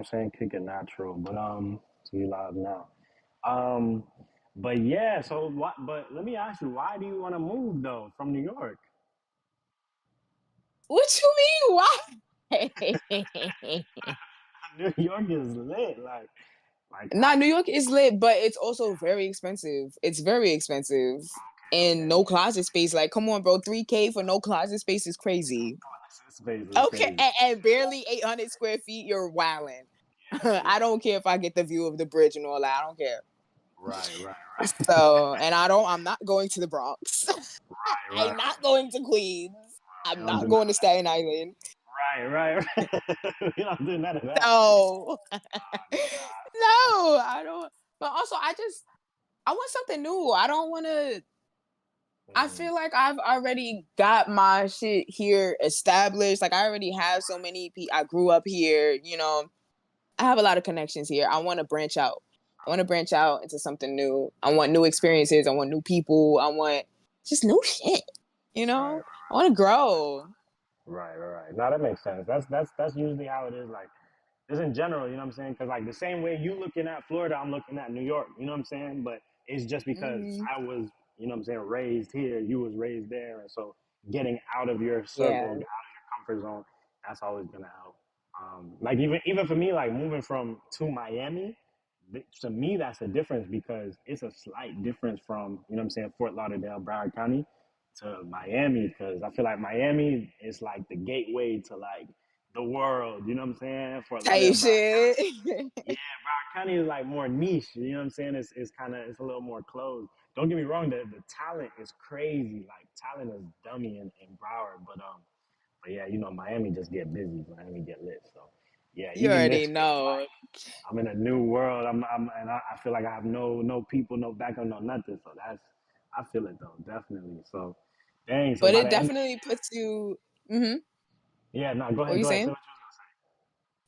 I'm saying? Kick it natural. But so we live now. Um but yeah, so what but let me ask you, why do you want to move though from New York? What you mean? Why? New York is lit. Like Nah, New York is lit, but it's also very expensive. It's very expensive. And okay. no closet space. Like, come on, bro. 3K for no closet space is crazy. This space is Okay, crazy. and barely 800 square feet, you're wilding. Yeah, yeah. I don't care if I get the view of the bridge and all that. I don't care. Right, right, So, and I'm not going to the Bronx. right, right. I'm not going to Queens. We I'm don't do not none going to of that. Staten Island. Right, right, right. We don't do none of that. No. No, I don't. But also, I want something new. I don't want to. I Mhm. feel like I've already got my shit here established. Like I already have so many people. I grew up here. I have a lot of connections here. I want to branch out. I want to branch out into something new. I want new experiences. I want new people. I want just new shit. Right, I want to grow. right, right, right. Now that makes sense. That's usually how it is. Like just in general, you know what I'm saying? Because like the same way you looking at Florida, I'm looking at New York. You know what I'm saying? But it's just because Hmm. I was, you know what I'm saying, raised here, you was raised there, and so getting out of your circle, out of Yeah. your comfort zone, that's always gonna help. Like even for me, like moving from to Miami, to me that's a difference because it's a slight difference from you know what I'm saying Fort Lauderdale, Broward County to Miami because I feel like Miami is like the gateway to like the world. You know what I'm saying? Fort Lauderdale, Type Broward shit. yeah, Broward County is like more niche. You know what I'm saying? It's kind of it's a little more closed. Don't get me wrong, the talent is crazy. Like talent is dummy in Broward, but yeah, you know Miami just get busy. Miami get lit. So yeah, You even this already feels know. like I'm in a new world. I'm and I feel like I have no people, no backup, no nothing. So that's I feel it though, definitely. So dang. So But by it the end of definitely puts you. Hmm. the yeah, no, go What ahead, are you go ahead. Say saying? what you was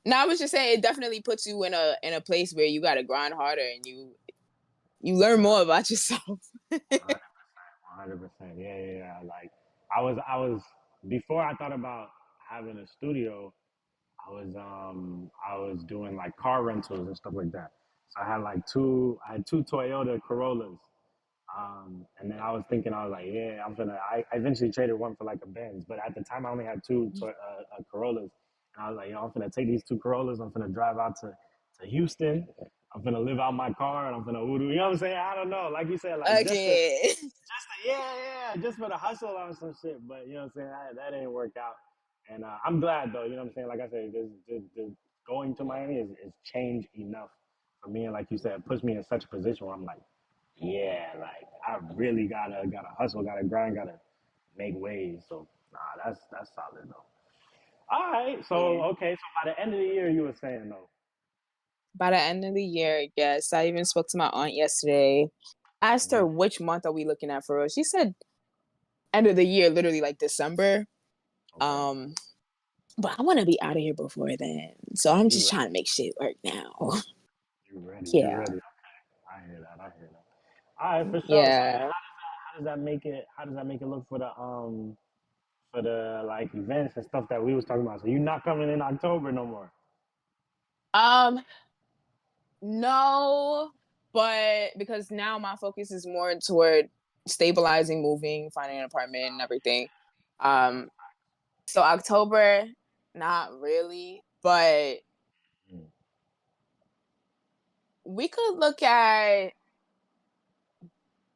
No, I was just saying it definitely puts you in a place where you got to grind harder and you learn more about yourself. 100%. Yeah, yeah, yeah. Like I was before I thought about having a studio, I was doing like car rentals and stuff like that. So I had two Toyota Corollas. And then I was thinking, I was like, yeah, I eventually traded one for like a Benz, but at the time I only had Corollas. And I was like, I'm gonna take these two Corollas, I'm gonna drive out to Houston, I'm gonna live out my car, and I'm gonna Udo. You know what I'm saying? I don't know. Like you said, like Okay. yeah, yeah, just for the hustle on some shit. But you know what I'm saying? That didn't work out. And I'm glad though, you know what I'm saying? Like I said, this going to Miami is changed enough for me. And like you said, it puts me in such a position where I'm like, yeah, like I really gotta hustle, gotta grind, gotta make waves. So nah, that's solid though. All right, so Yeah. okay, so by the end of the year, you were saying though. By the end of the year, I guess. I even spoke to my aunt yesterday. Asked her Mhm. which month are we looking at for us. She said end of the year, literally like December. Okay, Um, but I want to be out of here before then. So I'm you just ready? trying to make shit work now. You ready? You Yeah. ready? Okay, I hear that. I hear that. All right, for sure. So Yeah. how does that make it? How does that make it look for the like events and stuff that we was talking about? So you're not coming in October no more. Um, no, but because now my focus is more toward stabilizing, moving, finding an apartment and everything. Um, so October, not really, but Mm. we could look at,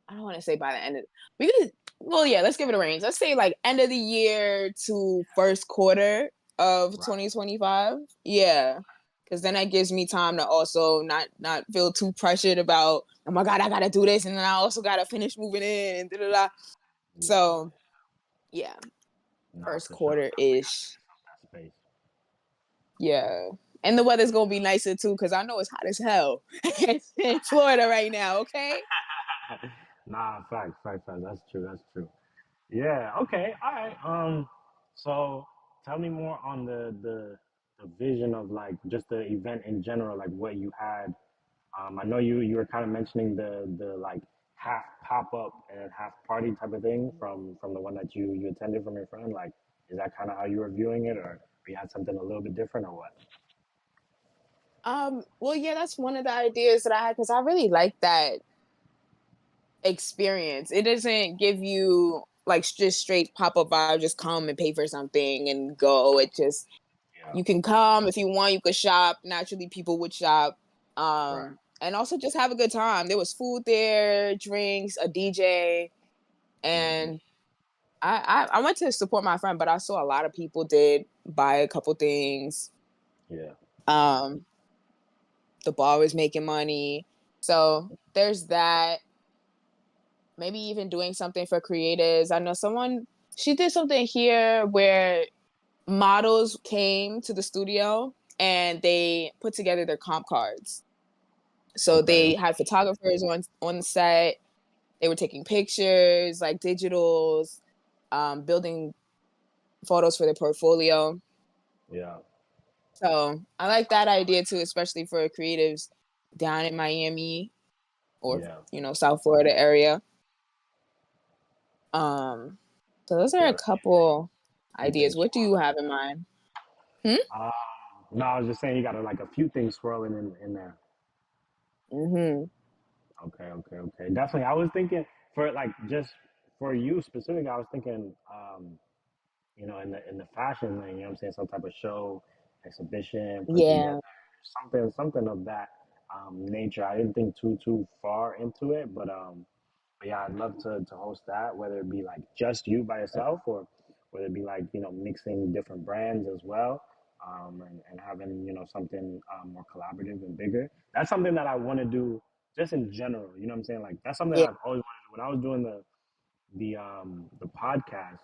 I don't want to say by the end of, we could, well, yeah, let's give it a range. Let's say like end of the year to first quarter of Right. 2025. Yeah. Cause then that gives me time to also not feel too pressured about, oh my God, I gotta do this. And then I also gotta finish moving in and da da da. Yeah. So yeah, Nah, first for sure. quarter ish. That space. Yeah. And the weather's gonna be nicer too, because I know it's hot as hell in Florida right now, okay? Nah, facts. That's true. That's true. Yeah. Okay. All right. So tell me more on the vision of like just the event in general, like what you had. I know you were kind of mentioning the like half pop up and half party type of thing from the one that you attended from your friend. Like, is that kind of how you were viewing it, or you had something a little bit different, or what? Well, yeah, that's one of the ideas that I had because I really like that experience. It doesn't give you like just straight pop up vibe, just come and pay for something and go. It just Yeah. you can come if you want, you could shop. Naturally, people would shop. Right. And also just have a good time. There was food there, drinks, a DJ, Hmm. and I went to support my friend, but I saw a lot of people did buy a couple things. Yeah. Um, the bar was making money. So there's that. Maybe even doing something for creators. I know someone she did something here where models came to the studio and they put together their comp cards. So Okay. they had photographers on the set. They were taking pictures, like digitals, building photos for their portfolio. Yeah. So I like that idea too, especially for creatives down in Miami or Yeah. South Florida area. Um, so those are a Yeah. couple Few ideas. things. What do you have in mind? Hmm? Um, no, I was just saying you got like a few things swirling in there. Mm-hmm. Okay, okay, okay. Definitely. I was thinking for like just for you specifically, I was thinking in the fashion lane, you know what I'm saying, some type of show, exhibition, put together Yeah. something of that nature. I didn't think too far into it, but yeah, I'd love to host that, whether it be like just you by yourself or whether it be like, mixing different brands as well. And having, something more collaborative and bigger. That's something that I want to do just in general. You know what I'm saying? Like that's something Yeah. I've always wanted to do. When I was doing the podcast,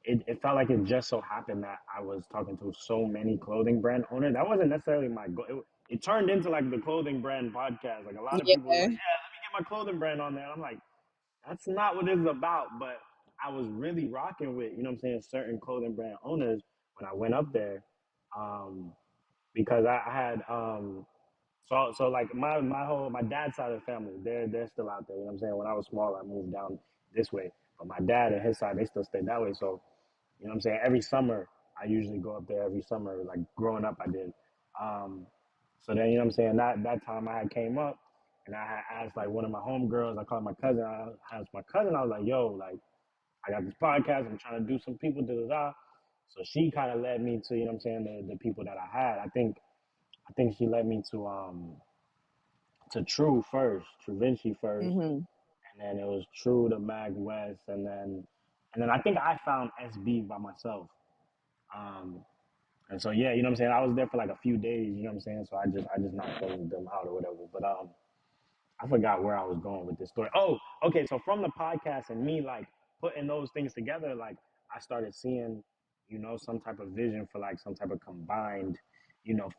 it felt like it just so happened that I was talking to so many clothing brand owners. That wasn't necessarily my goal. It turned into like the clothing brand podcast. Like a lot of people was Yeah. like, yeah, let me get my clothing brand on there. And I'm like, that's not what this is about. But I was really rocking with, you know what I'm saying, certain clothing brand owners when I went up there. Um, because I had so like my dad's side of the family, they're still out there, you know what I'm saying? When I was small I moved down this way. But my dad and his side they still stayed that way. So, you know what I'm saying, every summer I usually go up there every summer, like growing up I did. Um, so then, you know what I'm saying, that time I had came up and I had asked like one of my homegirls, I called my cousin, I asked my cousin, I was like, yo, like I got this podcast, I'm trying to do some people, da da da. So she kind of led me to, you know what I'm saying, the people that I had. I think she led me to True first, True Vinci first, Mm-hmm. and then it was True to Mag West, and then I think I found SB by myself. Um, and so yeah, you know what I'm saying. I was there for like a few days, you know what I'm saying. So I just knocked them out or whatever. But I forgot where I was going with this story. Oh, okay. So from the podcast and me like putting those things together, like I started seeing, some type of vision for like some type of combined,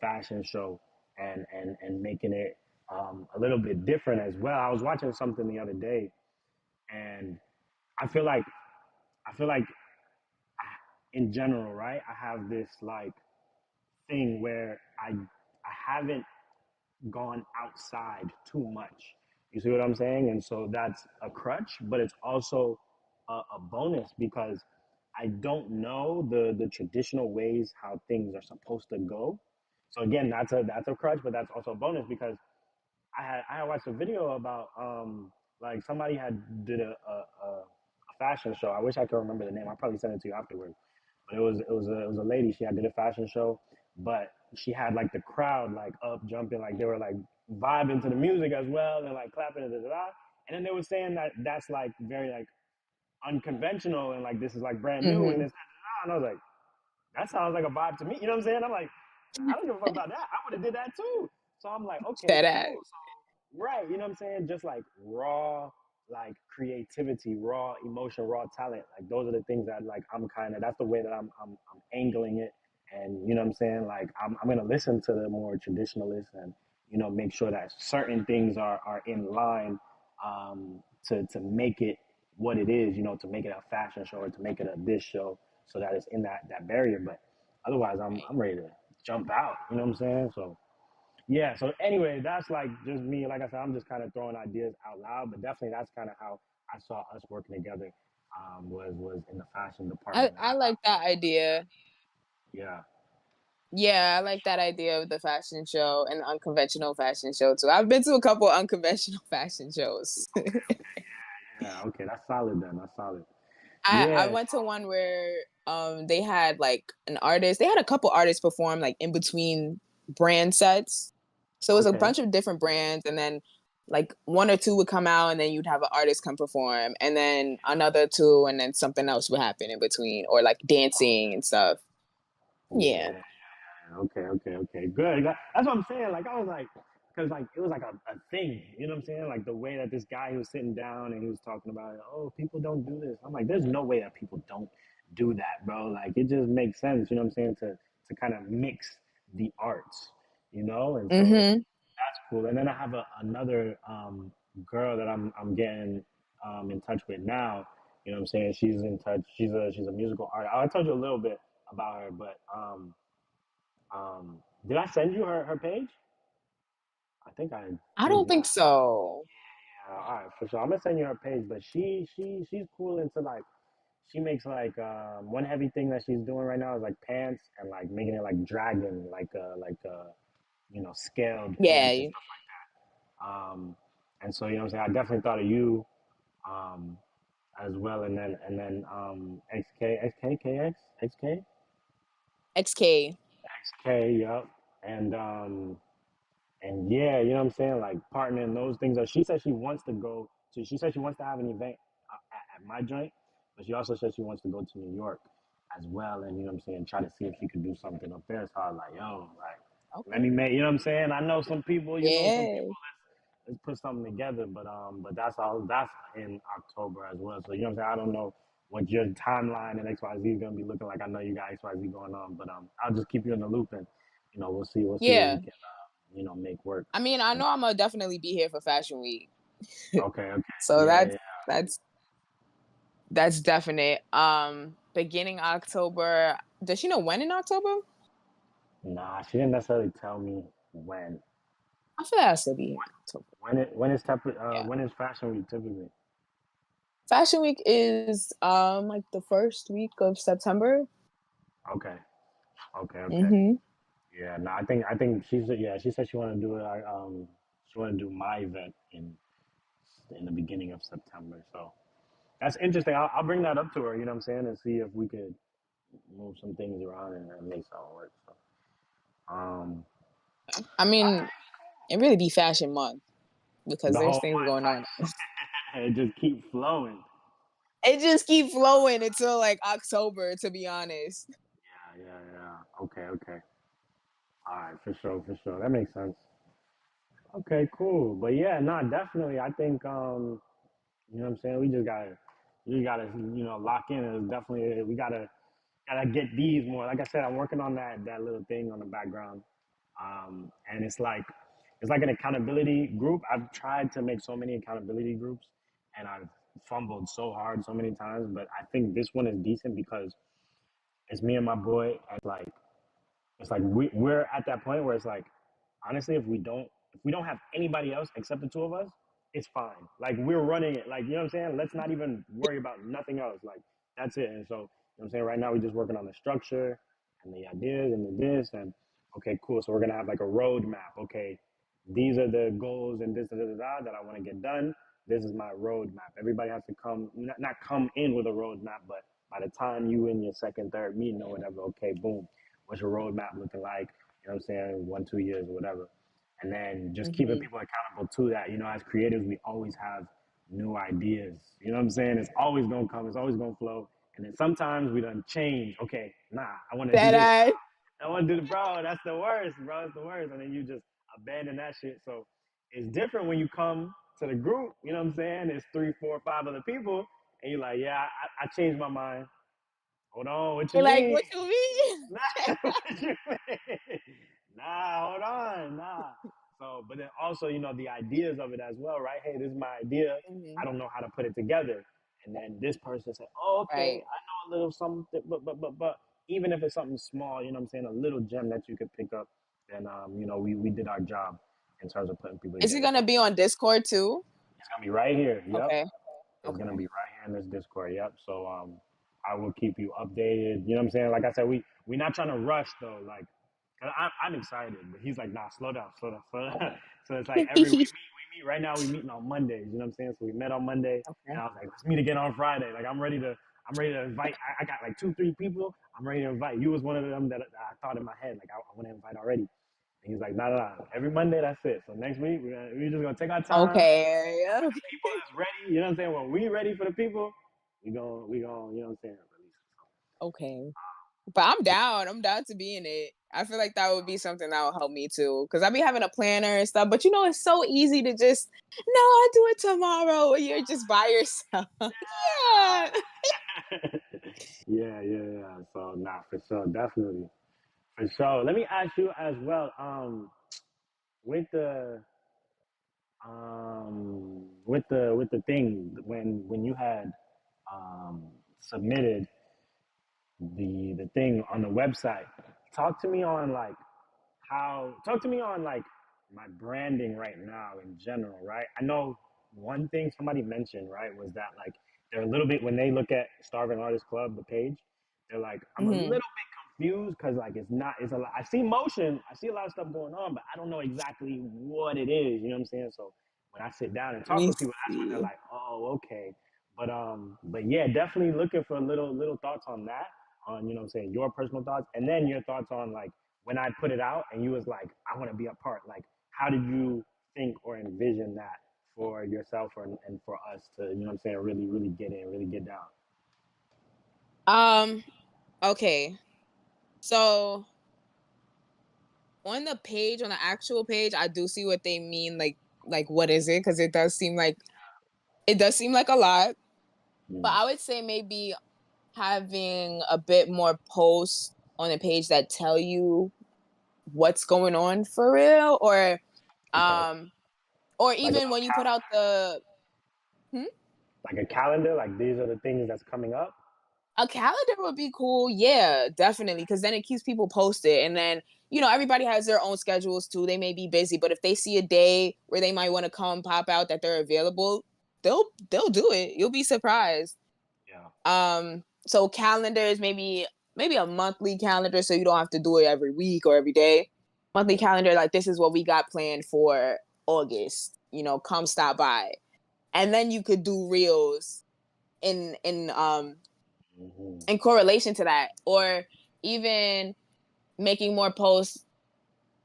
fashion show and making it a little bit different as well. I was watching something the other day, and I feel like I feel like in general, right? I have this like thing where I haven't gone outside too much. You see what I'm saying? And so that's a crutch, but it's also a bonus because I don't know the traditional ways how things are supposed to go. So again, that's a crutch, but that's also a bonus because I had watched a video about like somebody had did a fashion show. I wish I could remember the name. I'll probably send it to you afterwards. But it was a lady. She had did a fashion show, but she had like the crowd like up jumping, like they were like vibing to the music as well and like clapping and da da da. And then they were saying that that's like very like unconventional and like this is like brand new and Mm-hmm. this and I was like, that sounds like a vibe to me. You know what I'm saying? I'm like, I don't give a fuck about that. I would have did that too. So I'm like, okay, That cool. ass. So right, you know what I'm saying? Just like raw, like creativity, raw emotion, raw talent. Like those are the things that like I'm kind of. That's the way that I'm angling it. And you know what I'm saying? Like I'm gonna listen to the more traditionalists and make sure that certain things are in line to make it what it is. To make it a fashion show or to make it a this show so that it's in that barrier. But otherwise, I'm ready to jump out. You know what I'm saying? So yeah. So anyway, that's like just me. Like I said, I'm just kind of throwing ideas out loud, but definitely that's kind of how I saw us working together. Was in the fashion I department. I like that idea. Yeah. Yeah, I like that idea of the fashion show and the unconventional fashion show too. I've been to a couple unconventional fashion shows. Yeah, okay, that's solid then. That's solid. I Yeah, went to one where they had like an artist. They had a couple artists perform like in between brand sets. So it was a okay. bunch of different brands, and then like one or two would come out, and then you'd have an artist come perform, and then another two, and then something else would happen in between, or like dancing and stuff. Yeah. Yeah. Okay, okay, okay. Good. That's what I'm saying. Like I was like, because like it was like a thing. You know what I'm saying? Like the way that this guy he was sitting down and he was talking about, oh, people don't do this. I'm like, there's no way that people don't do that, bro. Like it just makes sense. You know what I'm saying? To kind of mix the arts. You know, and so Mm-hmm. that's cool. And then I have another girl that I'm getting in touch with now. You know what I'm saying? She's in touch. She's a musical artist. I'll tell you a little bit about her, but did I send you her page? I think I I did don't think not. so. All right, for sure. I'm gonna send you her page, but she's cool into like she makes like one heavy thing that she's doing right now is like pants and like making it like dragon, scaled pants and Yeah. stuff like that. And so you know what I'm saying. I definitely thought of you um as well, and then XK. XK, yep, and and yeah, you know what I'm saying? Like partnering those things. She said she wants to go to. She said she wants to have an event at my joint, but she also said she wants to go to New York as well. And you know what I'm saying? Try to see if she could do something up there. So I was like, yo, like, let Okay. me make. You know what I'm saying? I know some people. You know some people. Yeah. Let's put something together. But that's all. That's in October as well. So you know what I'm saying? I don't know what your timeline and XYZ is gonna be looking like. I know you got XYZ going on, but I'll just keep you in the loop and we'll see. We'll see what we Yeah. can make work. I mean, I know I'm gonna definitely be here for Fashion Week. Okay, okay. So Yeah, yeah. that's that's definite. Beginning October. Does she know when in October? Nah, she didn't necessarily tell me when. I feel like I'll still be here in October. When Yeah. when is Fashion Week typically? Fashion Week is like the first week of September. Okay, okay, okay. Mm-hmm. Yeah, no, I think she said she wanted to do it. She wanted to do my event in the beginning of September. So that's interesting. I'll bring that up to her. You know what I'm saying, and see if we could move some things around and make something work. So, um, I mean, it really be Fashion Month because the there's whole things going on. it just keep flowing. It just keep flowing until like October, to be honest. Yeah, yeah, yeah. Okay, okay. All right, for sure, for sure. That makes sense. Okay, cool. But yeah, no, definitely. I think you know what I'm saying. We just gotta lock in. It's definitely we gotta get these more. Like I said, I'm working on that little thing on the background, and it's like an accountability group. I've tried to make so many accountability groups, and I've fumbled so hard so many times. But I think this one is decent because it's me and my boy. And it's like we're at that point where it's like, honestly, if we don't have anybody else except the two of us, it's fine. Like we're running it. Like you know what I'm saying? Let's not even worry about nothing else. Like that's it. And so you know what I'm saying, right now we're just working on the structure and the ideas and the this and okay, cool. So we're gonna have like a roadmap. Okay, these are the goals and this that I want to get done. This is my roadmap. Everybody has to come, not come in with a roadmap, but by the time you in your second, third meeting or whatever, okay, boom, what's your roadmap looking like? You know what I'm saying? 1, 2 years or whatever. And then just keeping Mm-hmm. people accountable to that. As creatives, we always have new ideas. You know what I'm saying? It's always gonna come, it's always gonna flow. And then sometimes we done change. Okay, nah, I wanna do That this. I I wanna do the bro, that's the worst, bro. It's the worst. And then you just abandon that shit. So it's different when you come to the group, you know what I'm saying? It's 3, 4, 5 other people, and you're like, yeah, I changed my mind. Hold on, what you like mean? what you mean? Nah, what you mean? Nah, hold on, nah. So, but then also, the ideas of it as well, right? Hey, this is my idea. Mm-hmm. I don't know how to put it together. And then this person said, oh, okay, Right. I know a little something, but even if it's something small, you know what I'm saying, a little gem that you could pick up, then, we did our job in terms of putting people Is it together. So gonna be on Discord too? it's going to be right here. Yep. Okay. It's gonna Okay. be right here in this Discord. Yep. So I will keep you updated. You know what I'm saying? Like I said, we're not trying to rush though. Like Cause I'm excited, but he's like, nah, slow down, slow down, slow down. So it's like we meet right now. We meeting on Mondays. You know what I'm saying? So we met on Monday, and Okay. I was like, let's meet again on Friday. Like I'm ready to invite. I got like 2, 3 people. I'm ready to invite. You was one of them that I thought in my head, like I want to invite already. And he's like, nah, nah, nah. Every Monday, that's it. So next week, we're just gonna take our time. Okay. People that's ready. You know what I'm saying? When we ready for the people, we going you know what I'm saying? Release it. Okay. But I'm down. I'm down to be in it. I feel like that would be something that would help me too. Cause I be having a planner and stuff, but you know, it's so easy to just, no, I'll do it tomorrow. When you're just by yourself. Yeah. Yeah, yeah, yeah. So nah, for sure, definitely, for sure. Let me ask you as well. With the with the thing when you had submitted the thing on the website, talk to me on like talk to me on like my branding right now in general, right? I know one thing somebody mentioned, right, was that like they're a little bit when they look at Starving Artist Club, the page, they're like, I'm a little Hmm. bit confused because like it's a lot. I see motion, I see a lot of stuff going on, but I don't know exactly what it is. You know what I'm saying? So when I sit down and Let talk me with people, that's when they're see. like, oh, okay. But yeah, definitely looking for little thoughts on that, on you know what I'm saying, your personal thoughts, and then your thoughts on like when I put it out and you was like, I want to be a part. Like, how did you think or envision that for yourself and for us to, you know what I'm saying, really get in, really get down? Um, okay. So on the page, on the actual page, I do see what they mean, like what is it? Because it does seem like a lot. But Mm, I would say maybe having a bit more posts on the page that tell you what's going on for real, okay. um or Like a even little when you put out the hmm? like a calendar, like these are the things that's coming up. A calendar would be cool. Yeah, definitely, because then it keeps people posted, and then everybody has their own schedules too. They may be busy, but if they see a day where they might want to come pop out that they're available, they'll do it. You'll be surprised. Yeah. So calendars, maybe a monthly calendar, so you don't have to do it every week or every day. Monthly Yeah. calendar, like this is what we got planned for August. Come stop by, and then you could do reels in in um Hmm. in correlation to that, or even making more posts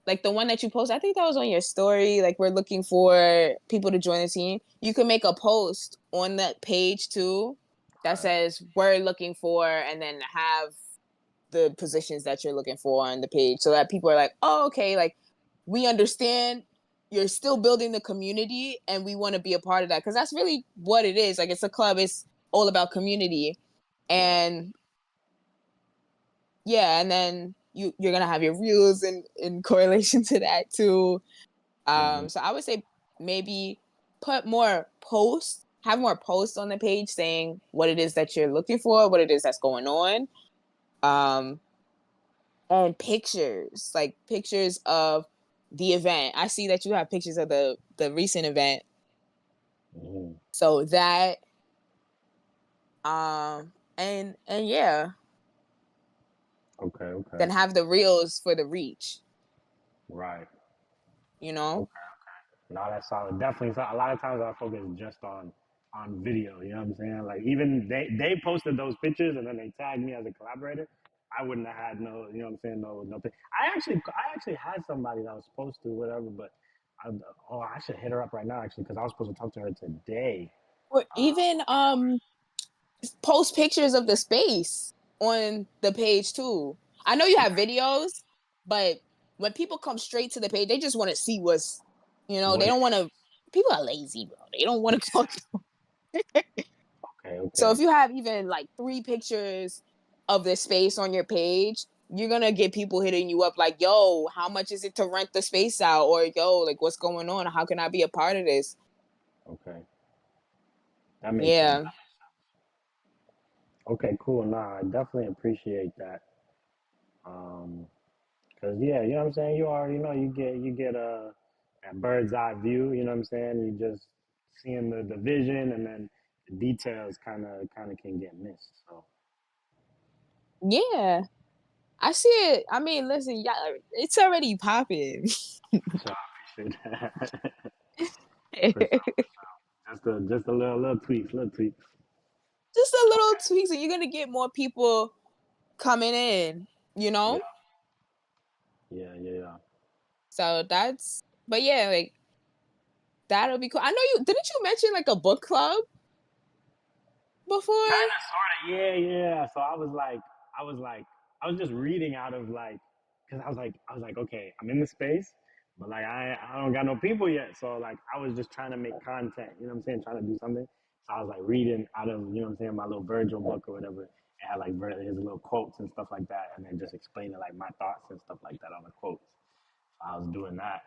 like the one that you post. I think that was on your story. Like we're looking for people to join the team. You can make a post on that page too that Right. says we're looking for, and then have the positions that you're looking for on the page, so that people are like, oh, okay, like we understand you're still building the community and we want to be a part of that, because that's really what it is. Like it's a club, it's all about community. Yeah. And yeah, and then you're gonna have your reels in correlation to that too. Hmm. So I would say maybe put more posts, have more posts on the page saying what it is that you're looking for, what it is that's going on. Um, and pictures, like pictures of the event. I see that you have pictures of the recent event. Hmm. So that and yeah, Okay. Okay. then have the reels for the reach, Right. you know? Okay. No, that's solid. Definitely. So a lot of times I focus just on video. You know what I'm saying? Like even they posted those pictures and then they tagged me as a collaborator. I wouldn't have had no. You know what I'm saying? No. I actually had somebody that was supposed to whatever, but I, I should hit her up right now actually because I was supposed to talk to her today. Or even post pictures of the space on the page too. I know you have videos, but when people come straight to the page, they just want to see they What? don't want to. People are lazy, bro. They don't want to go. Okay. So Okay. if you have even like 3 pictures of the space on your page, you're gonna get people hitting you up like, "Yo, how much is it to rent the space out?" Or "Yo, like, what's going on? How can I be a part of this?" Okay. That makes sense. Yeah, Okay. Cool. Nah, I definitely appreciate that. Um, Cause yeah, you know what I'm saying. You already know you get a that bird's eye view. You know what I'm saying. You just seeing the vision, and then the details kind of can get missed. So yeah. I see it. I mean, listen, yeah, it's already popping. So I appreciate that. For Just sure. Just a little tweaks, little tweaks. a little tweaks, and you're gonna get more people coming in, you Yeah, know? yeah. So that's, but yeah, like that'll be cool. I know didn't you mention like a book club before? Kind of, sort of, yeah. So I was just reading out of like, cause I was like, okay, I'm in the space, but like I don't got no people yet. So like, I was just trying to make content, you know what I'm saying, trying to do something. So I was like reading out of, you know what I'm saying, my little Virgil book or whatever. It had like his little quotes and stuff like that, and then just explaining like my thoughts and stuff like that on the quotes. So I was doing that.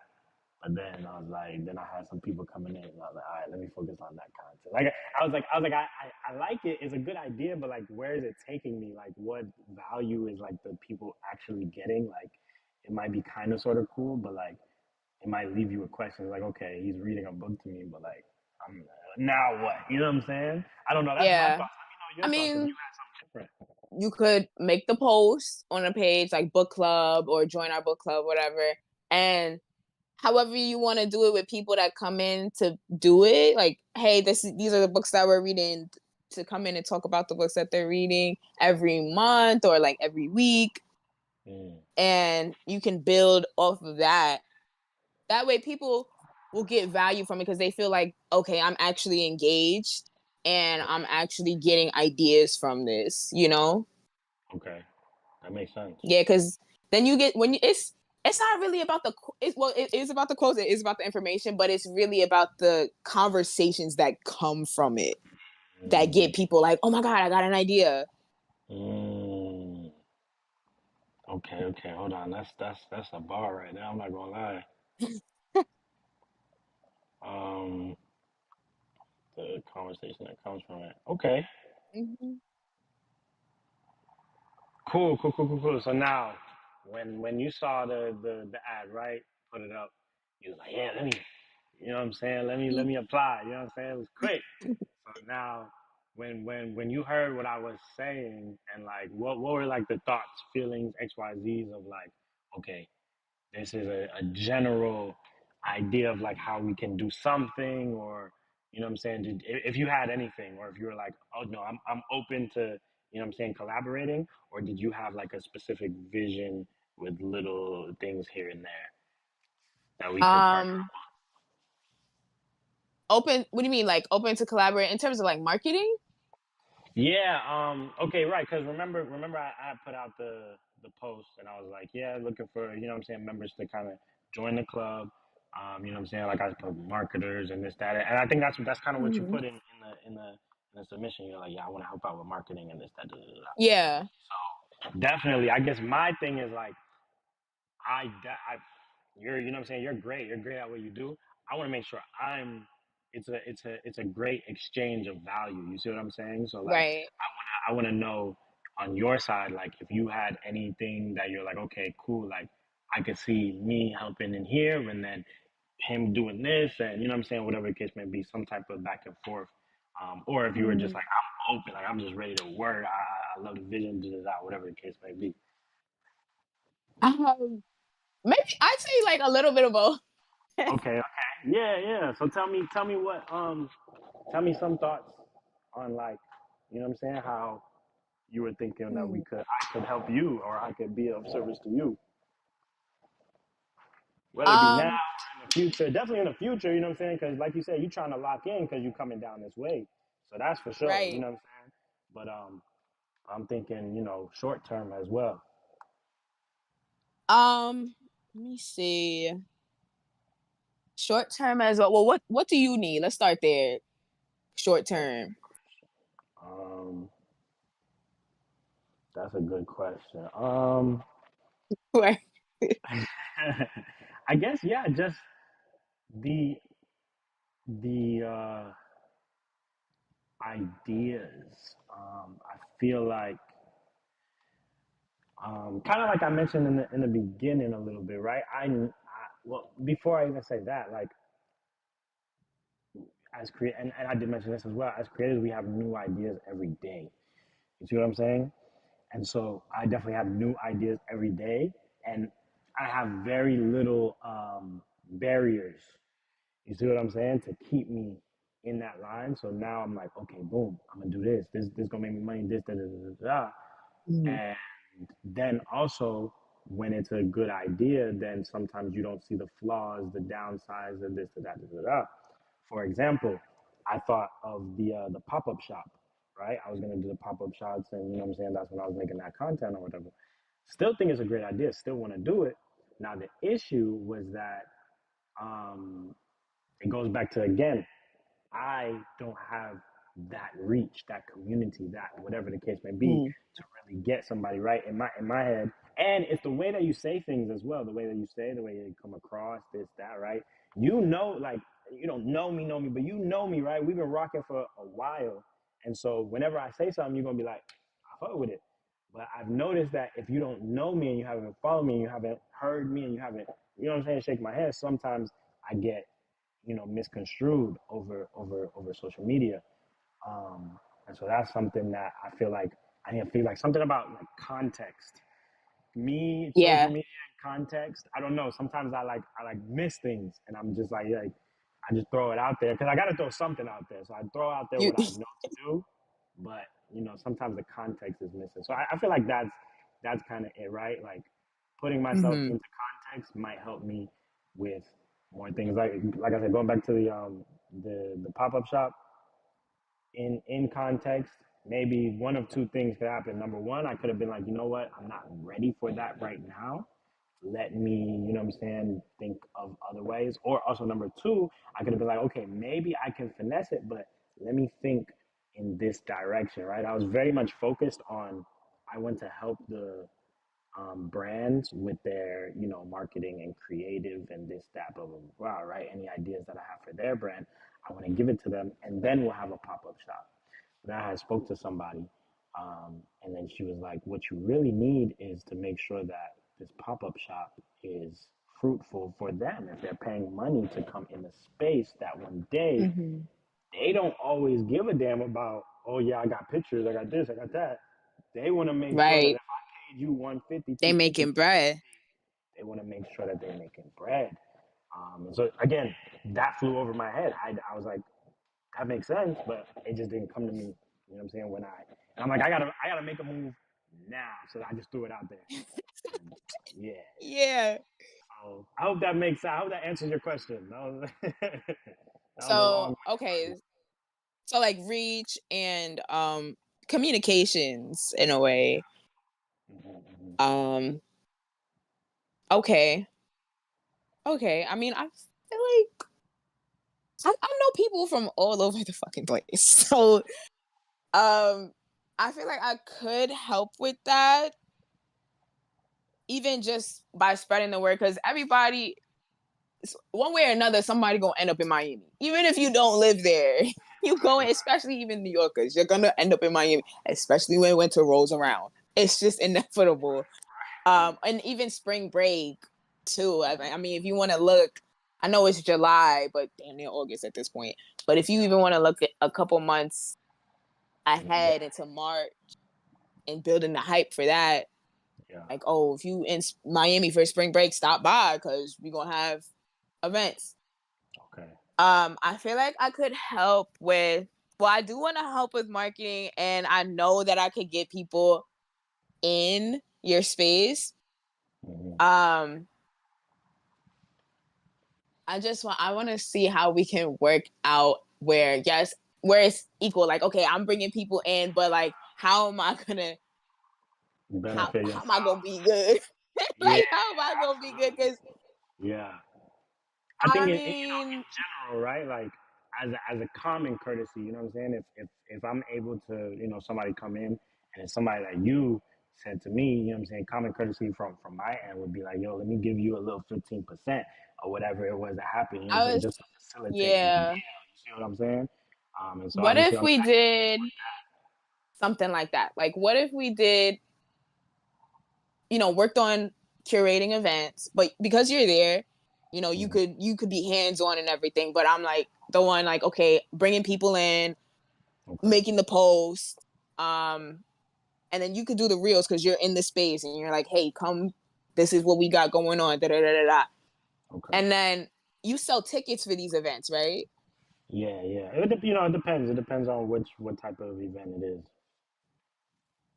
But then I was like, then I had some people coming in, and I was like, all right, let me focus on that content. Like I like it. It's a good idea, but like, where is it taking me? Like, what value is like the people actually getting? Like, it might be kind of sort of cool, but like, it might leave you with questions. Like, okay, he's reading a book to me, but like, I'm now what? You know what I'm saying? I don't know. That's my Yeah. thoughts. Let me know I your thoughts if you mean, had something different. you could make the post on a page like book club or join our book club, whatever. And however you want to do it with people that come in to do it, like, hey, these are the books that we're reading, to come in and talk about the books that they're reading every month or like every week. Mm, And you can build off of that. That way people will get value from it because they feel like, okay, I'm actually engaged and I'm actually getting ideas from this, you know? okay, that makes sense. Yeah, because then you get when you, it's not really about it is about the quotes, it is about the information, but it's really about the conversations that come from it that Mm, get people like, oh my god, I got an idea. mm. Okay. Hold on. That's a bar right now. I'm not gonna lie. Um, the conversation that comes from it. Okay. Mhm. Cool. So now, when you saw the ad, right? Put it up. You was like, yeah, let me. You know what I'm saying? Let me apply. You know what I'm saying? It was quick. So now, when you heard what I was saying and like, what were like the thoughts, feelings, X, Y, Z's of like, okay, this is a general idea of like how we can do something, or you know what I'm saying, if you had anything, or if you were like, oh no, I'm open to, you know what I'm saying, collaborating, or did you have like a specific vision with little things here and there that we could partner? um Open, what do you mean, like open to collaborate in terms of like marketing? Yeah. Okay. Right. Because remember, I put out the post, and I was like, yeah, looking for, you know what I'm saying, members to kind of join the club. You know what I'm saying? Like I put marketers and this, that, and I think that's kind of what you Mhm. put in the submission. You're like, yeah, I want to help out with marketing and this, that, da, da, da. Yeah. So definitely, I guess my thing is like, I you're, you know what I'm saying, you're great. You're great at what you do. I want to make sure I'm. It's a great exchange of value. You see what I'm saying? So like, Right. I want to know on your side, like if you had anything that you're like, okay, cool, like I could see me helping in here, and then him doing this, and you know what I'm saying, whatever the case may be, some type of back and forth. Or if you were just Mhm. like, I'm open, like I'm just ready to work. I love the vision, that, whatever the case may be. Maybe I'd say like a little bit of both. Okay. Yeah. So tell me what, tell me some thoughts on like, you know what I'm saying, how you were thinking that Hmm. I could help you, or I could be of service to you, whether it be now um or in the future. Definitely in the future, you know what I'm saying? Because like you said, you're trying to lock in because you're coming down this way. So that's for sure, you right. know what I'm saying? But I'm thinking, short term as well. Let me see. Short term as well. Well, what do you need? Let's start there. Short That's term. um that's a good question. Right. I guess, yeah, just the the ideas. I feel like, kind of like I mentioned in the beginning a little bit, right? Well, before I even say that, like, and I did mention this as well. As creators, we have new ideas every day. You see what I'm saying? And so I definitely have new ideas every day, and I have very little barriers. You see what I'm saying? To keep me in that line. So now I'm like, okay, boom, I'm gonna do this. This gonna make me money. This, da, da, da, da, da. Mhm. And then also, when it's a good idea, then sometimes you don't see the flaws, the downsides, and this, that, da, da, da. For example, I thought of the pop up shop, right? I was gonna do the pop up shops, and you know what I'm saying. That's when I was making that content or whatever. Still think it's a great idea. Still want to do it. Now the issue was that um, it goes back to again I don't have that reach, that community, that whatever the case may be, Mhm. to really get somebody right in my head. And it's the way that you say things as well, the way that you say, the way you come across, this, that, right? You know, like you don't know me, but you know me, right? We've been rocking for a while. And so whenever I say something, you're gonna be like, I fuck with it. But I've noticed that if you don't know me and you haven't followed me and you haven't heard me and you haven't, you know what I'm saying, shake my head, sometimes I get misconstrued over social media. And so that's something that I feel like I need to feel like something about like context. Me, social Yeah. media and context. I don't know. Sometimes I like miss things, and I'm just like I just throw it out there because I got to throw something out there. So I throw out there You what I know to do, but sometimes the context is missing. So I feel like that's kind of it, right? Like putting myself Mhm. into context might help me with more things. Like I said, going back to the pop up shop in context, maybe one of two things could happen. Number one, I could have been like, you know what, I'm not ready for that right now. Let me, you know what I'm saying, think of other ways. Or also number two, I could have been like, okay, maybe I can finesse it, but let me think in this direction, right? I was very much focused on I want to help the brands with their, marketing and creative and this, that, blah, blah, blah, right? Any ideas that I have for their brand, I want to give it to them, and then we'll have a pop up shop. Then I spoke to somebody, and then she was like, "What you really need is to make sure that this pop up shop is fruitful for them. If they're paying money to come in a space, that one day Mhm. they don't always give a damn about. Oh yeah, I got pictures, I got this, I got that. They want to make sure that if Right. I paid you 150, They 250, making bread. they want to make sure that they're making bread. And so again, that flew over my head. I was like, that makes sense, but it just didn't come to me. You know what I'm saying? And I'm like, I gotta make a move now. So I just threw it out there. And yeah. Yeah. So I hope that makes. I hope that answers your question. That was a long So, way. okay. So like reach and communications in a way. Mm-hmm. Um okay. Okay. I mean, I feel like I know people from all over the fucking place. So, um I feel like I could help with that even just by spreading the word cuz everybody one way or another, somebody gonna end up in Miami. Even if you don't live there, you going, especially even New Yorkers, you're gonna end up in Miami, especially when winter rolls around. It's just inevitable. And even spring break too. I mean, if you want to look, I know it's July, but damn near August at this point. But if you even want to look at a couple months Yeah. ahead into March and building the hype for that, Yeah. like, oh, if you in Miami for spring break, stop by because we're gonna have events. Okay. I feel like I could help with, well, I do want to help with marketing, and I know that I could get people in your space. Mm-hmm. Um, I want to see how we can work out where, yes, where it's equal. Like, okay, I'm bringing people in, but like, how am I gonna, Benefit how am I yourself. gonna be good? Yeah. Like, how am I gonna be good? Because Yeah. I think I in mean, general, right? Like as a common courtesy, you know what I'm saying? If I'm able to, somebody come in and it's somebody that you said to me, you know what I'm saying? Common courtesy from my end would be like, yo, let me give you a little 15% or whatever it was that happened, you know what I'm I saying? was, Just to facilitate the deal. yeah. You see what I'm saying? And so What obviously if I'm we not did something like that? Like, what if we did, worked on curating events, but because you're there, mm-hmm. you could be hands on and everything. But I'm like the one, like, okay, bringing people in, Okay. making the post, um, and then you could do the reels because you're in the space and you're like, hey, come, this is what we got going on, da da da da da. Okay. And then you sell tickets for these events, right? Yeah, yeah. It depends. It depends on what type of event it is.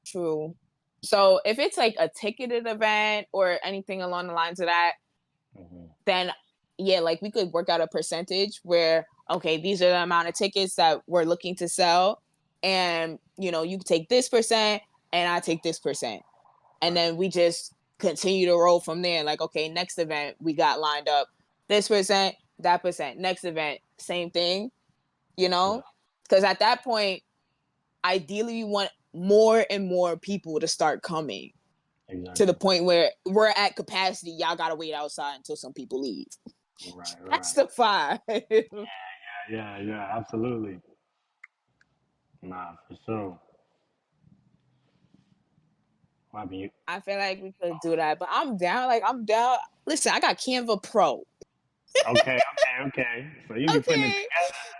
True. So if it's like a ticketed event or anything along the lines of that, then yeah, like we could work out a percentage where, okay, these are the amount of tickets that we're looking to sell. And, you know, you take this percent and I take this percent. And then we just continue to roll from there. Like, okay, next event we got lined up this percent, that percent. Next event, same thing, you know? Because at that point, ideally, we want more and more people to start coming to the point where we're at capacity. Y'all got to wait outside until some people leave. Right. That's the five. Yeah, absolutely. Nah, for sure. I feel like we could do that, but I'm down. Like, I'm down. Listen, I got Canva Pro. Okay. So you be putting it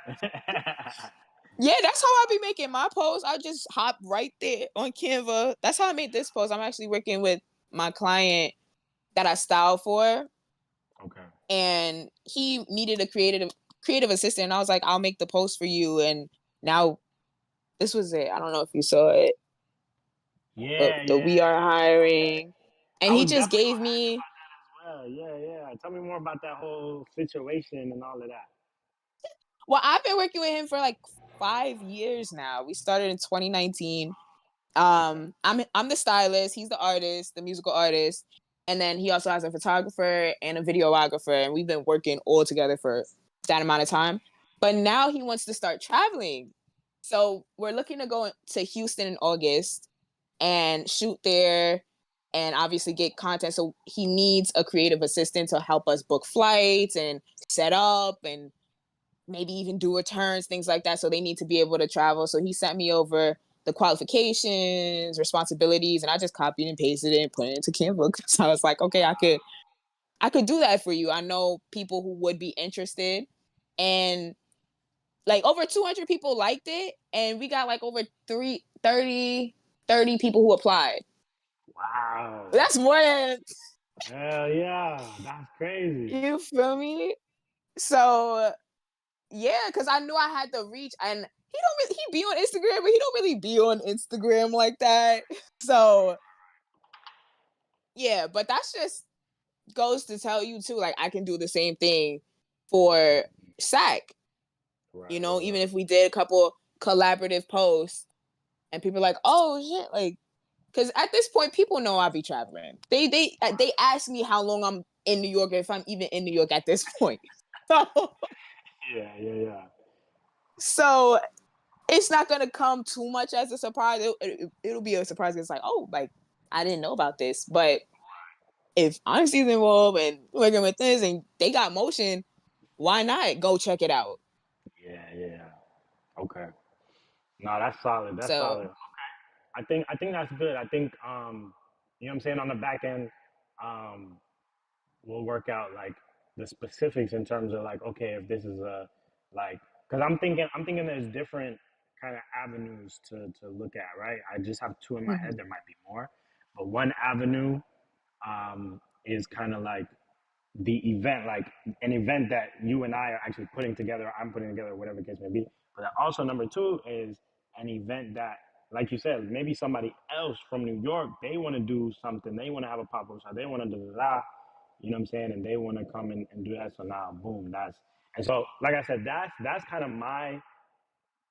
Okay. together. Yeah, that's how I be making my posts. I just hop right there on Canva. That's how I made this post. I'm actually working with my client that I style for. Okay. And he needed a creative assistant. And I was like, I'll make the post for you. And now this was it. I don't know if you saw it. But Yeah. the we are hiring. And I he was just definitely gave gonna ask me, about that as well. Yeah. Tell me more about that whole situation and all of that. well, I've been working with him for like 5 years now. We started in 2019. I'm the stylist, he's the artist, the musical artist, and then he also has a photographer and a videographer, and we've been working all together for that amount of time. But now he wants to start traveling. So we're looking to go to Houston in August and shoot there and obviously get content. So he needs a creative assistant to help us book flights and set up and maybe even do returns, things like that. So they need to be able to travel. So he sent me over the qualifications, responsibilities, and I just copied and pasted it and put it into Canva. So I was like, okay, I could do that for you. I know people who would be interested. And like over 200 people liked it. And we got like over 30 people who applied. Wow. That's more than, Hell yeah. That's crazy. you feel me? So yeah, because I knew I had the reach, and he be on Instagram, but he don't really be on Instagram like that. So yeah, but that's just goes to tell you too, like I can do the same thing for SAC. You know, even if we did a couple collaborative posts, and people are like, oh shit, like, because at this point, people know I be traveling. They ask me how long I'm in New York, if I'm even in New York at this point. Yeah. So it's not gonna come too much as a surprise. It'll be a surprise. It's like, oh, like I didn't know about this. But if Honesty's involved and working with this and they got motion, why not go check it out? Yeah. Okay. No, that's solid. That's solid. So I think that's good. I think you know what I'm saying, on the back end, um we'll work out like the specifics in terms of like, okay, if this is a like, because I'm thinking there's different kind of avenues to look at, right? I just have two in my head. There might be more, but one avenue is kind of like the event, like an event that you and I are actually putting together, I'm putting together, whatever the case may be. But also number two is an event that, like you said, maybe somebody else from New York, they want to do something, they want to have a pop up shop, they want to do that, you know what I'm saying, and they want to come and do that. So now, boom, and so like I said, that's kind of my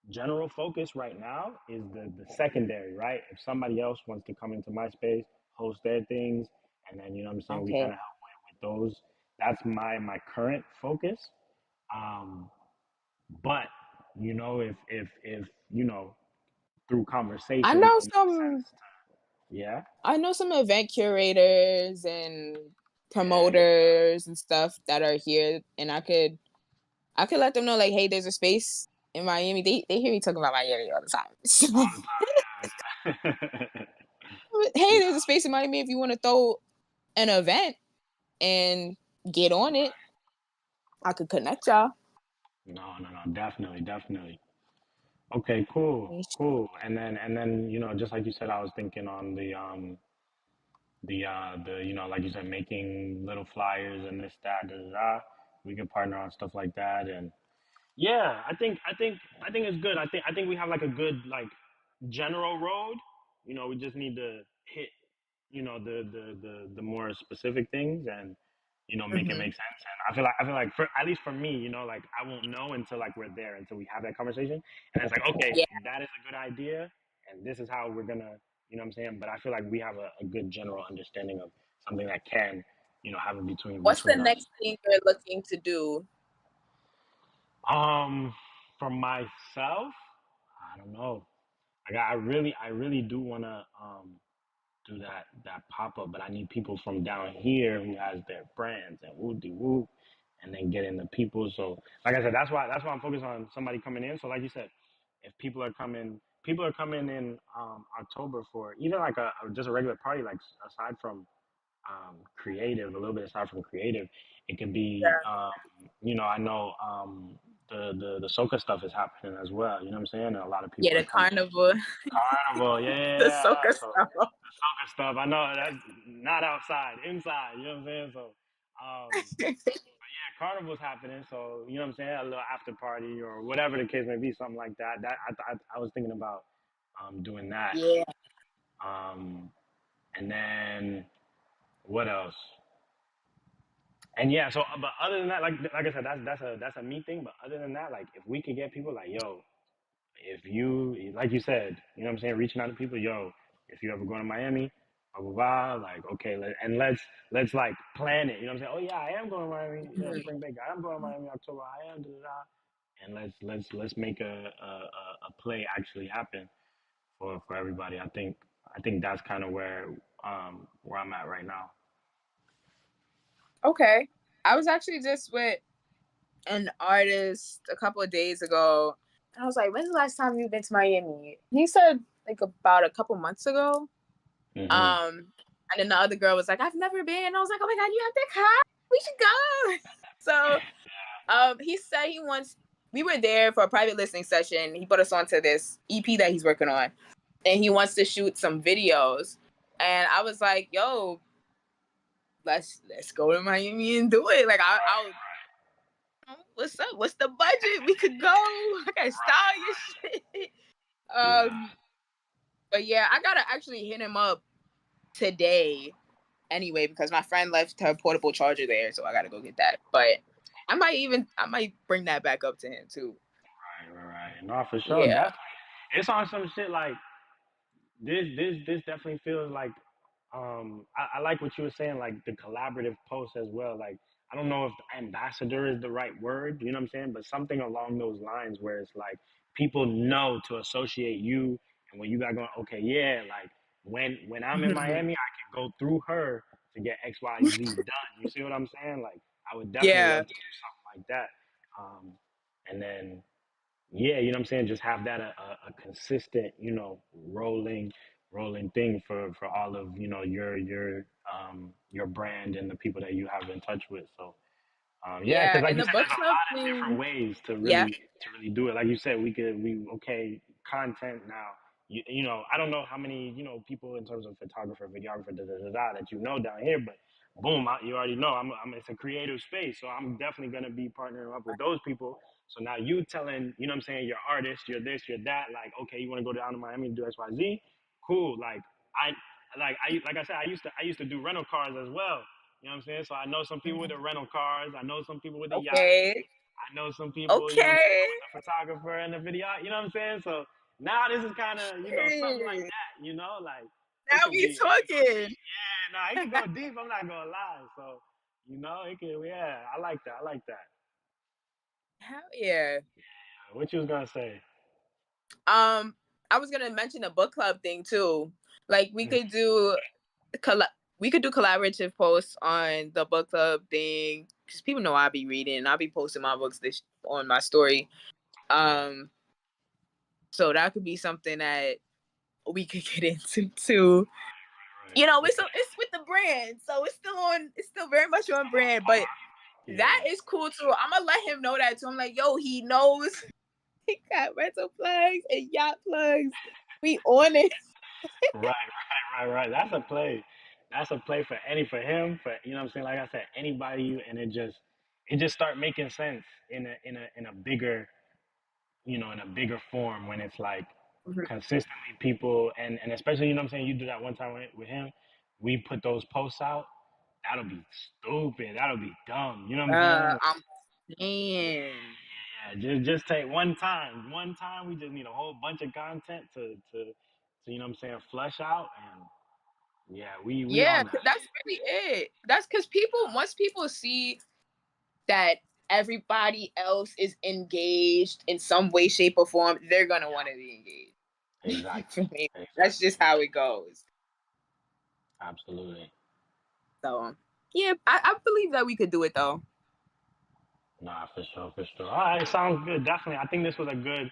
general focus right now is the secondary, right? If somebody else wants to come into my space, host their things, and then you know what I'm saying, we kind okay, of help with those. That's my current focus. Um, but you know, if you know, through I conversation know it makes some. sense. Yeah, I know some event curators and yeah. promoters and stuff that are here, and I could let them know like, hey, there's a space in Miami. They hear me talking about Miami all the time. So hey, there's a space in Miami if you want to throw an event and get on it. I could connect y'all. No, definitely. Okay, cool. And then just like you said, I was thinking on the like you said, making little flyers and this, that, da, da, da. We can partner on stuff like that. And yeah, I think it's good. I think we have like a good like general road. We just need to hit the more specific things, and make it Mm-hmm. make sense. And I feel like for at least for me, like I won't know until like we're there, until we have that conversation, and it's like, okay, Yeah. that is a good idea, and this is how we're gonna, what I'm saying. But I feel like we have a good general understanding of something that can happen between What's the between us. next thing you're looking to do? Um, for myself, I don't know. Like I really do wanna do that pop up, but I need people from down here who has their brands and whoop de whoop, and then get in the people. So like I said, that's why I'm focused on somebody coming in. So like you said, if people are coming in October for even like just a regular party, like aside from creative, a little bit aside from creative, it could be Yeah. I know the soca stuff is happening as well. You know what I'm saying? And a lot of Yeah, people are the coming. carnival, Carnival, yeah, the yeah, soca yeah. So stuff. the soccer stuff, I know that's not outside, inside. You know what I'm saying? So, yeah, carnival's happening. So you know what I'm saying? A little after party or whatever the case may be, something like that. That I was thinking about doing that. Yeah. Um, and then what else? And yeah, so but other than that, like I said, that's a me thing. But other than that, like if we could get people like, yo, if you like you said, you know what I'm saying, reaching out to people, yo, if you ever go to Miami, blah blah blah, like okay, let's like plan it. You know what I'm saying? Oh yeah, I am going to Miami. Bring back. I am going to Miami October. I am da da da. And let's make a play actually happen for everybody. I think that's kind of where I'm at right now. Okay. I was actually just with an artist a couple of days ago, and I was like, "When's the last time you've been to Miami?" He said like about a couple months ago. Hmm. And then the other girl was like, "I've never been." And I was like, "Oh my god, you have to come! We should go." So, he said he wants. We were there for a private listening session. He put us onto this EP that he's working on, and he wants to shoot some videos. And I was like, "Yo, let's go to Miami and do it." Like, I'll what's up? What's the budget? We could go. I gotta style your shit. Yeah. Um, but yeah, I gotta actually hit him up today anyway because my friend left her portable charger there, so I gotta go get that. But I might bring that back up to him too. Right. No, for sure. Yeah. Definitely. It's on some shit like this definitely feels like I like what you were saying, like the collaborative post as well. Like I don't know if ambassador is the right word, you know what I'm saying, but something along those lines where it's like people know to associate you, and when you got going, okay, yeah, like when I'm in Miami, I can go through her to get XYZ done. You see what I'm saying? Like I would definitely Yeah. love to do something like that. And then yeah, you know what I'm saying? Just have that a consistent, rolling thing for all of, your brand and the people that you have in touch with. So yeah, because Yeah. like And you the said, book there's a club lot of different thing. ways to Yeah. really do it. Like you said, we okay, content now. I don't know how many people in terms of photographer, videographer, that down here, but boom, you already know it's a creative space, so I'm definitely gonna be partnering up with those people. So now you telling, what I'm saying, you're artist, you're this, you're that. Like, okay, you want to go down to Miami and do X, Y, Z? Cool. I like I said, I used to do rental cars as well. You know what I'm saying? So I know some people with the rental cars. I know some people with the yachts. Okay. I know some people, Okay. with the photographer and the video. You know what I'm saying? So now this is kind of, something like Hey, that. Like now we it could go talking. deep. Yeah, nah, it could go deep. I'm not gonna lie. So it could. Yeah, I like that. I like that. Hell yeah. What you was gonna say? Um, I was gonna mention the book club thing too. Like colla- we could do collaborative posts on the book club thing because people know I'll be reading. I'll be posting my books this on my story. Um, so that could be something that we could get into too. Right. It's with the brand, so it's still very much on brand, but that Yeah. is cool too. I'm gonna let him know that too. I'm like, yo, he knows We got rental plugs and yacht plugs. We on it. Right. That's a play. That's a play for him, for you know what I'm saying. Like I said, anybody, and it just start making sense in a bigger, in a bigger form when it's like consistently people, and especially, you know what I'm saying, you do that one time with him, we put those posts out. That'll be stupid. That'll be dumb. You know what I'm saying? Like, I'm saying. yeah, just take one time. One time, we just need a whole bunch of content to you know what I'm saying, flush out, and yeah, we Yeah, on that. that's really it. That's because once people see that everybody else is engaged in some way, shape, or form, they're gonna want to be engaged. Exactly. For me, that's just Exactly. how it goes. Absolutely. So, yeah, I believe that we could do it though. Nah, for sure, for sure. All right, sounds good. Definitely. I think this was a good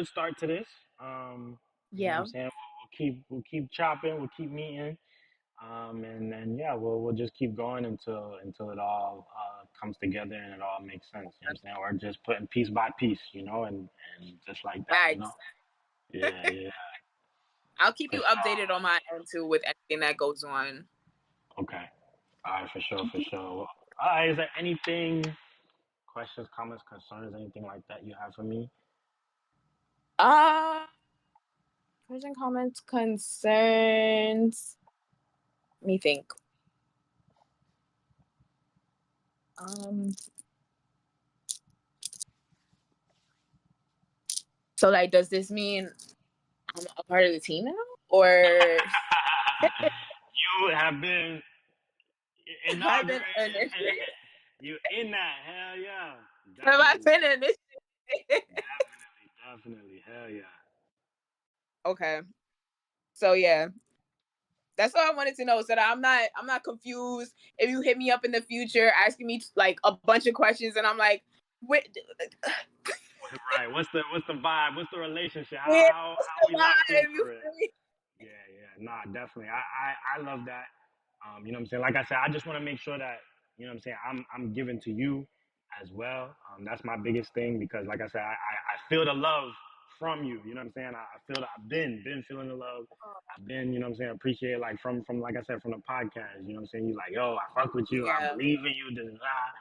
start to this. You know what I'm Yeah, saying? We'll keep chopping, we'll keep meeting. And then yeah, we'll just keep going until it all comes together and it all makes sense. You know what I'm saying? Or just putting piece by piece, and just like that. facts. Yeah, I'll keep for you sure. updated on my end too with anything that goes on. Okay. All right, for sure, for sure. All right, is there anything, questions, comments, concerns, anything like that you have for me? Uh, question, comments, concerns. Let me think. Um, so like, does this mean I'm a part of the team now, or You have been have I been inaugurated. initiated? You in that? Hell yeah, Have I definitely, been initiated? definitely. Hell yeah. Okay, so yeah, that's all I wanted to know, so that I'm not confused. If you hit me up in the future asking me like a bunch of questions, and I'm like, wait, Right. What's the vibe? What's the relationship? How yeah, how what's how the we locked in vibe? You for real? feel me? Yeah. Nah, definitely. I love that. You know what I'm saying? Like I said, I just want to make sure that, you know what I'm saying, I'm giving to you as well. That's my biggest thing because like I said, I feel the love from you. You know what I'm saying? I feel that I've been feeling the love. I've been, you know what I'm saying, appreciate it, like from like I said, from the podcast. You know what I'm saying? You like, yo, I fuck with you, I Yeah. believe in you, da, da, da.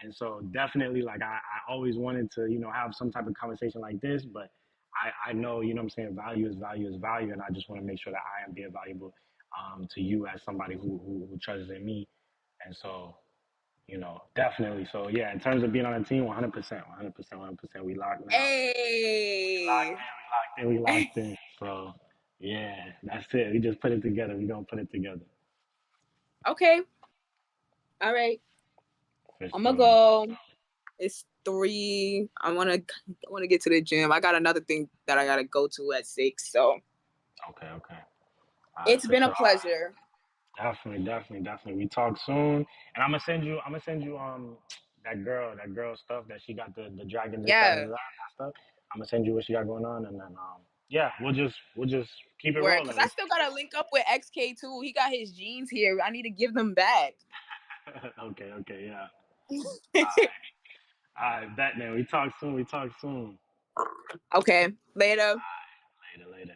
And so definitely like I always wanted to, have some type of conversation like this, but I know, you know what I'm saying, value is value is value, and I just want to make sure that I am being valuable to you as somebody who trusts in me. And so, definitely. So yeah, in terms of being on a team, 100%, 100%, 100%, we locked now. Hey. We locked in. So yeah, that's it. We just put it together. We gonna put it together. Okay. All right. For I'm gonna sure. go. It's 3. I wanna get to the gym. I got another thing that I gotta go to at 6. So Okay. All right, it's for been a sure. pleasure. Definitely. We talk soon, and I'm gonna send you that girl stuff that she got the dragon this that and Yeah. that stuff. I'm gonna send you what she got going on, and then yeah, we'll just keep it Word. Cause rolling. I still gotta link up with XK too. He got his jeans here. I need to give them back. Okay, yeah. All right, bet man. We talk soon. Okay. Later. Later.